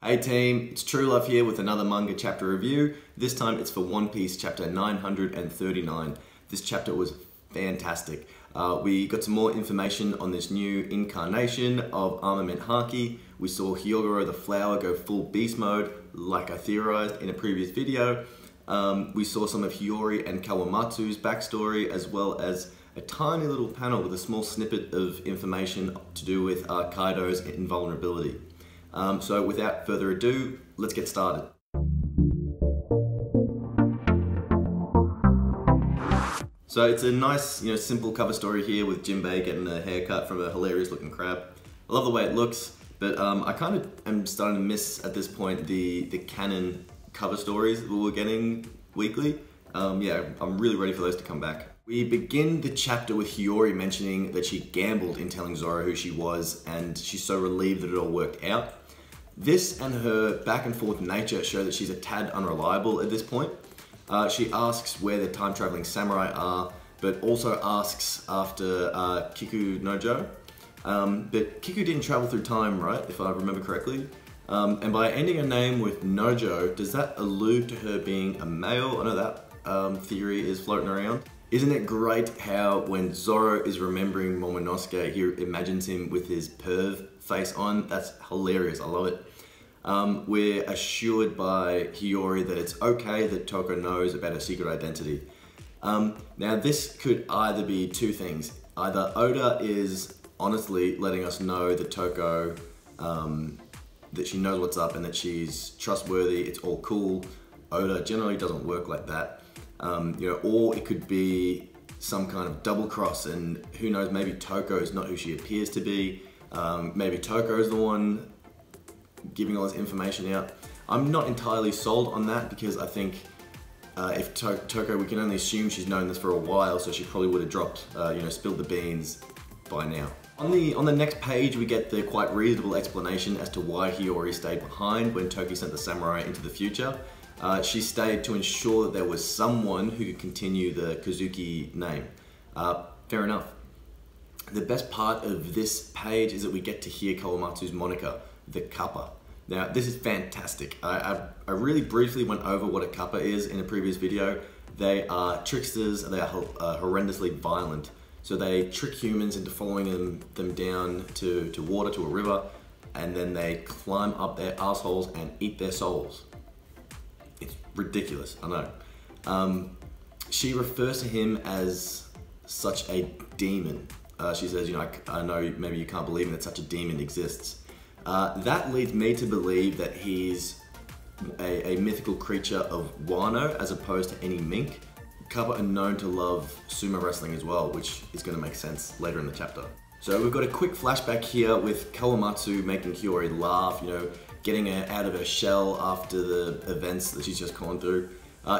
Hey team, it's True Love here with another manga chapter review. This time it's for One Piece chapter 939. This chapter was fantastic. We got some more information on this new incarnation of Armament Haki. We saw Hyogoro the flower go full beast mode, like I theorized in a previous video. We saw some of Hiyori and Kawamatsu's backstory, as well as a tiny little panel with a small snippet of information to do with Kaido's invulnerability. So without further ado, let's get started. So it's a nice, simple cover story here with Jinbei getting a haircut from a hilarious looking crab. I love the way it looks, but I kind of am starting to miss at this point the canon cover stories that we're getting weekly. Yeah, I'm really ready for those to come back. We begin the chapter with Hiyori mentioning that she gambled in telling Zoro who she was, and she's so relieved that it all worked out. This and her back and forth nature show that she's a tad unreliable at this point. She asks where the time-traveling samurai are, but also asks after Kiku Nojo. But Kiku didn't travel through time, right, if I remember correctly? And by ending her name with Nojo, does that allude to her being a male? I know that theory is floating around. Isn't it great how when Zoro is remembering Momonosuke, he imagines him with his perv face on? That's hilarious, I love it. We're assured by Hiyori that it's okay that Toko knows about her secret identity. Now this could either be two things. Either Oda is honestly letting us know that Toko, that she knows what's up and that she's trustworthy, it's all cool. Oda generally doesn't work like that. Or it could be some kind of double cross, and who knows, maybe Toko is not who she appears to be. Maybe Toko is the one giving all this information out. I'm not entirely sold on that because I think if Toko, we can only assume she's known this for a while, so she probably would have dropped, spilled the beans by now. On the next page, we get the quite reasonable explanation as to why Hiyori stayed behind when Toki sent the samurai into the future. She stayed to ensure that there was someone who could continue the Kozuki name. Fair enough. The best part of this page is that we get to hear Kawamatsu's moniker, the Kappa. Now, this is fantastic. I really briefly went over what a Kappa is in a previous video. They are tricksters, they are horrendously violent. So they trick humans into following them down to water, to a river, and then they climb up their assholes and eat their souls. It's ridiculous, I know. She refers to him as such a demon. She says, I know maybe you can't believe that such a demon exists. That leads me to believe that he's a mythical creature of Wano as opposed to any mink. Kappa are known to love sumo wrestling as well, which is going to make sense later in the chapter. So we've got a quick flashback here with Kawamatsu making Hiyori laugh, getting her out of her shell after the events that she's just gone through.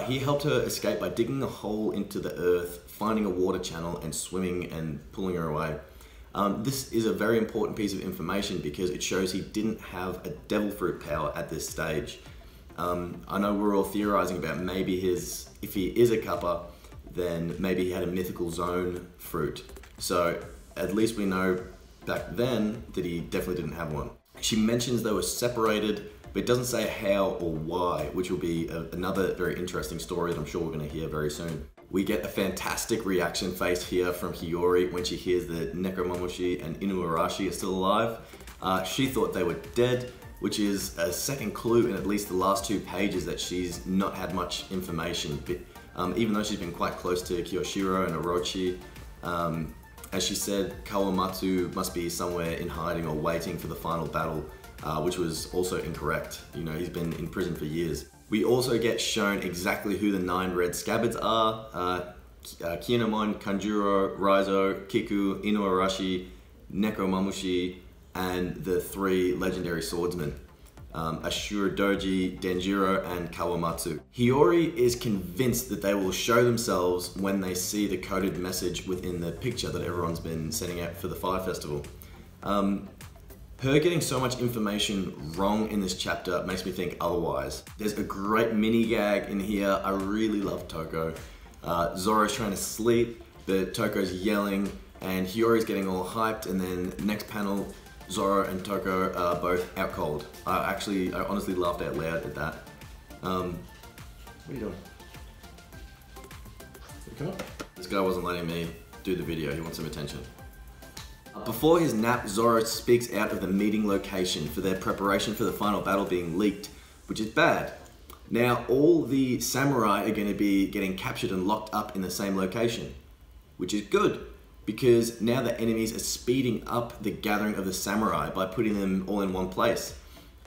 He helped her escape by digging a hole into the earth, finding a water channel and swimming and pulling her away. This is a very important piece of information because it shows he didn't have a devil fruit power at this stage. I know we're all theorizing about maybe if he is a Kappa, then maybe he had a mythical zone fruit. So at least we know back then that he definitely didn't have one. She mentions they were separated, but it doesn't say how or why, which will be another very interesting story that I'm sure we're going to hear very soon. We get a fantastic reaction face here from Hiyori when she hears that Nekomamushi and Inuarashi are still alive. She thought they were dead, which is a second clue in at least the last 2 pages that she's not had much information. But, even though she's been quite close to Kiyoshiro and Orochi, as she said, Kawamatsu must be somewhere in hiding or waiting for the final battle, which was also incorrect. He's been in prison for years. We also get shown exactly who the 9 red scabbards are. Kinemon, Kanjuro, Raizo, Kiku, Inuarashi, Nekomamushi, and the 3 legendary swordsmen. Ashura Doji, Denjiro, and Kawamatsu. Hiyori is convinced that they will show themselves when they see the coded message within the picture that everyone's been sending out for the Fire Festival. Her getting so much information wrong in this chapter makes me think otherwise. There's a great mini gag in here. I really love Toko. Zoro's trying to sleep, but Toko's yelling, and Hiyori's getting all hyped, and then next panel, Zoro and Toko are both out cold. I honestly laughed out loud at that. What are you doing? Come on. This guy wasn't letting me do the video, he wants some attention. Before his nap, Zoro speaks out of the meeting location for their preparation for the final battle being leaked, which is bad. Now, all the samurai are going to be getting captured and locked up in the same location, which is good, because now the enemies are speeding up the gathering of the samurai by putting them all in one place.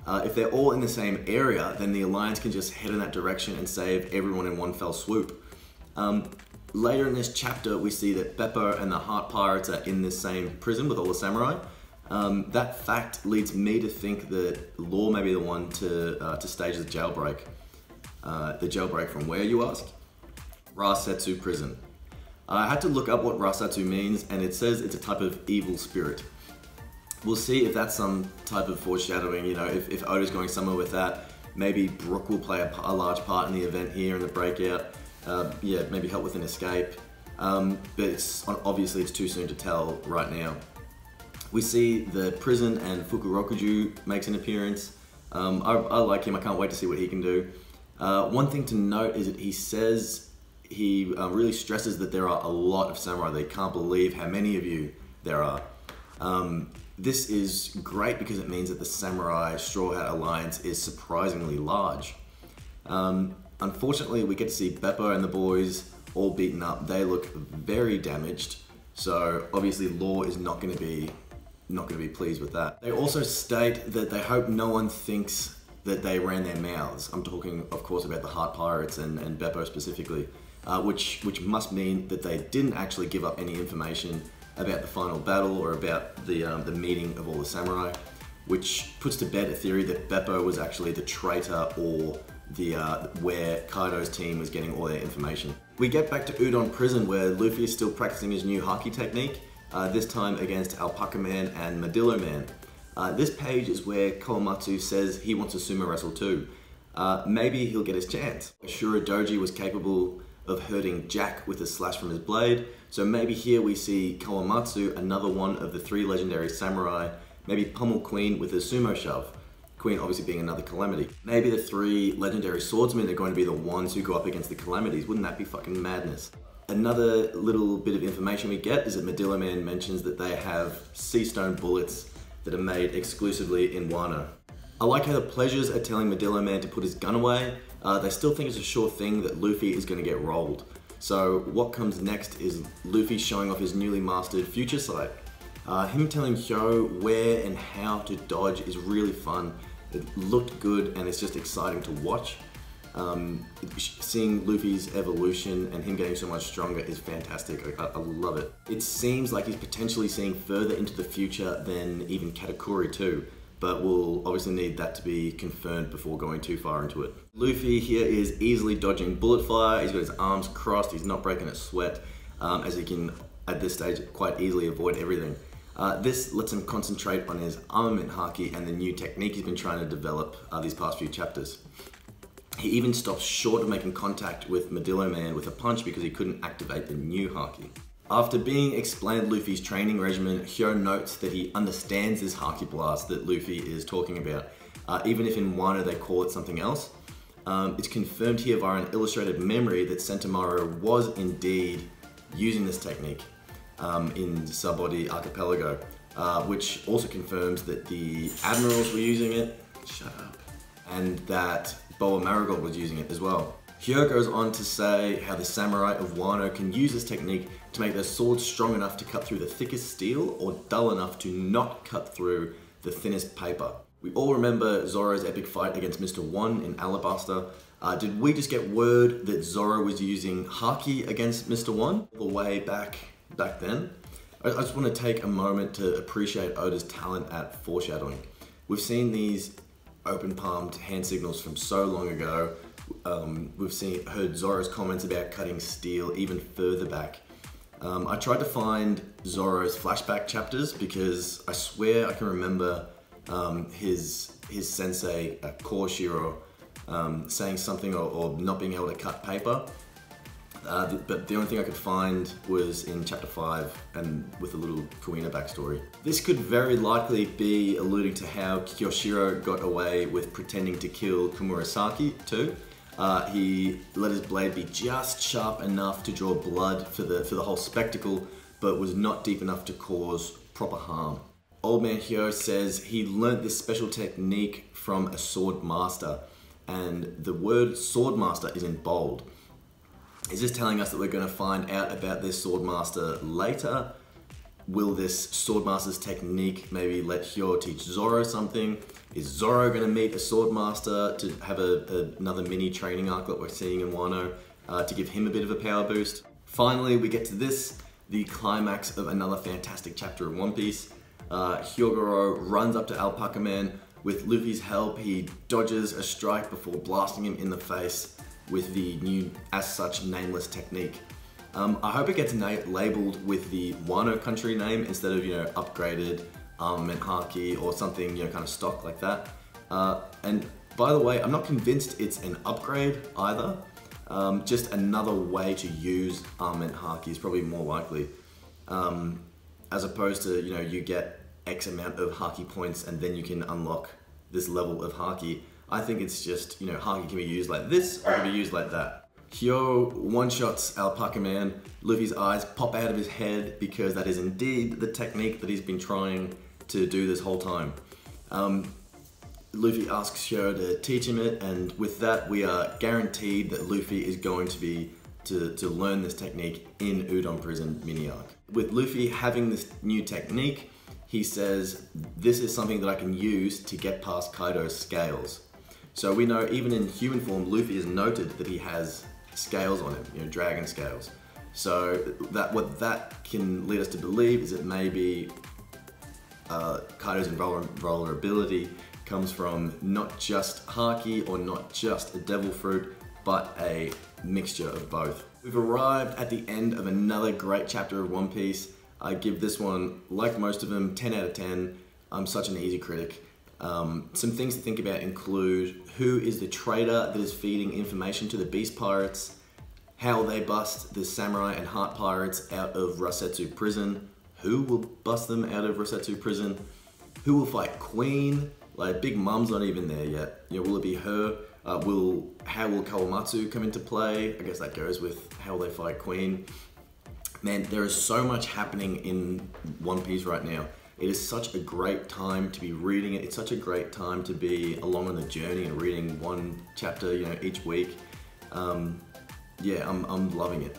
If they're all in the same area, then the Alliance can just head in that direction and save everyone in one fell swoop. Later in this chapter, we see that Beppo and the Heart Pirates are in this same prison with all the samurai. That fact leads me to think that Law may be the one to stage the jailbreak. The jailbreak from where, you ask? Rasetsu prison. I had to look up what Rasetsu means, and it says it's a type of evil spirit. We'll see if that's some type of foreshadowing, you know, if Oda's going somewhere with that. Maybe Brook will play a large part in the event here in the breakout. Yeah, maybe help with an escape. But obviously it's too soon to tell right now. We see the prison and Fukurokuju makes an appearance. I like him, I can't wait to see what he can do. One thing to note is that he really stresses that there are a lot of samurai. They can't believe how many of you there are. This is great because it means that the Samurai Straw Hat Alliance is surprisingly large. Unfortunately, we get to see Beppo and the boys all beaten up. They look very damaged, so obviously Law is not going to be pleased with that. They also state that they hope no one thinks that they ran their mouths. I'm talking, of course, about the Heart Pirates and Beppo specifically, which must mean that they didn't actually give up any information about the final battle or about the meeting of all the samurai, which puts to bed a theory that Beppo was actually the traitor or where Kaido's team was getting all their information. We get back to Udon Prison where Luffy is still practicing his new haki technique, this time against Alpaca Man and Madillo Man. This page is where Kawamatsu says he wants to sumo wrestle too. Maybe he'll get his chance. Ashura Doji was capable of hurting Jack with a slash from his blade, so maybe here we see Kawamatsu, another one of the 3 legendary samurai, maybe pummel Queen with a sumo shove. Queen obviously being another Calamity. Maybe the 3 legendary swordsmen are going to be the ones who go up against the Calamities. Wouldn't that be fucking madness? Another little bit of information we get is that Madillo Man mentions that they have sea stone bullets that are made exclusively in Wano. I like how the Pleasures are telling Madillo Man to put his gun away. They still think it's a sure thing that Luffy is going to get rolled. So what comes next is Luffy showing off his newly mastered Future Sight. Him telling Hyo where and how to dodge is really fun. It looked good and it's just exciting to watch. Seeing Luffy's evolution and him getting so much stronger is fantastic. I love it. It seems like he's potentially seeing further into the future than even Katakuri too, but we'll obviously need that to be confirmed before going too far into it. Luffy here is easily dodging bullet fire. He's got his arms crossed. He's not breaking a sweat, as he can at this stage quite easily avoid everything. This lets him concentrate on his armament haki and the new technique he's been trying to develop these past few chapters. He even stops short of making contact with Madillo Man with a punch because he couldn't activate the new haki. After being explained Luffy's training regimen, Hyo notes that he understands this haki blast that Luffy is talking about, even if in Wano they call it something else. It's confirmed here via an illustrated memory that Sentomaru was indeed using this technique in Subody Archipelago, which also confirms that the admirals were using it, shut up, and that Boa Marigold was using it as well. Hyo goes on to say how the samurai of Wano can use this technique to make their swords strong enough to cut through the thickest steel or dull enough to not cut through the thinnest paper. We all remember Zoro's epic fight against Mr. One in Alabasta. Did we just get word that Zoro was using haki against Mr. One all the way back then? I just want to take a moment to appreciate Oda's talent at foreshadowing. We've seen these open palmed hand signals from so long ago. We've heard Zoro's comments about cutting steel even further back. I tried to find Zoro's flashback chapters because I swear I can remember his sensei, Korshiro, saying something or not being able to cut paper. But the only thing I could find was in chapter 5 and with a little Kuina backstory. This could very likely be alluding to how Kyoshiro got away with pretending to kill Komurasaki too. He let his blade be just sharp enough to draw blood for the whole spectacle, but was not deep enough to cause proper harm. Old Man Hyo says he learnt this special technique from a sword master, and the word sword master is in bold. Is this telling us that we're going to find out about this sword master later? Will this sword master's technique maybe let Hyo teach Zoro something? Is Zoro going to meet a sword master to have another mini training arc that we're seeing in Wano to give him a bit of a power boost? Finally, we get to this, the climax of another fantastic chapter of One Piece. Hyogoro runs up to Alpaca Man. With Luffy's help, he dodges a strike before blasting him in the face with the new, as such, nameless technique. I hope it gets labeled with the Wano country name instead of, upgraded armament haki or something, kind of stock like that. And by the way, I'm not convinced it's an upgrade either. Just another way to use armament haki is probably more likely. As opposed to, you get X amount of haki points and then you can unlock this level of haki. I think it's just, haki can be used like this or it can be used like that. Hyo one-shots Alpaca Man. Luffy's eyes pop out of his head because that is indeed the technique that he's been trying to do this whole time. Luffy asks Hyo to teach him it, and with that we are guaranteed that Luffy is going to be to learn this technique in Udon Prison mini arc. With Luffy having this new technique, he says, this is something that I can use to get past Kaido's scales. So we know even in human form, Luffy has noted that he has scales on him, dragon scales. So what that can lead us to believe is that maybe Kaido's invulnerability comes from not just haki or not just a devil fruit, but a mixture of both. We've arrived at the end of another great chapter of One Piece. I give this one, like most of them, 10 out of 10. I'm such an easy critic. Some things to think about include who is the trader that is feeding information to the Beast Pirates, how they bust the Samurai and Heart Pirates out of Rasetsu Prison, who will bust them out of Rasetsu Prison, who will fight Queen, like Big Mom's not even there yet, will it be her, how will Kawamatsu come into play? I guess that goes with how they fight Queen. Man, there is so much happening in One Piece right now. It is such a great time to be reading it. It's such a great time to be along on the journey and reading one chapter, each week. Yeah, I'm loving it.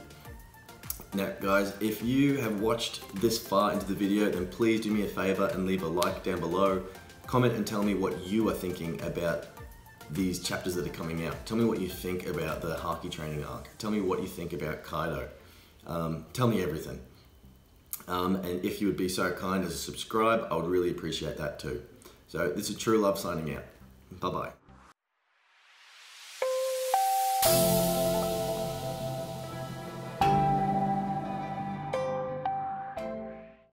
Now, guys, if you have watched this far into the video, then please do me a favor and leave a like down below. Comment and tell me what you are thinking about these chapters that are coming out. Tell me what you think about the Haki training arc. Tell me what you think about Kaido. Tell me everything. And if you would be so kind as to subscribe, I would really appreciate that too. So this is True Love signing out. Bye-bye.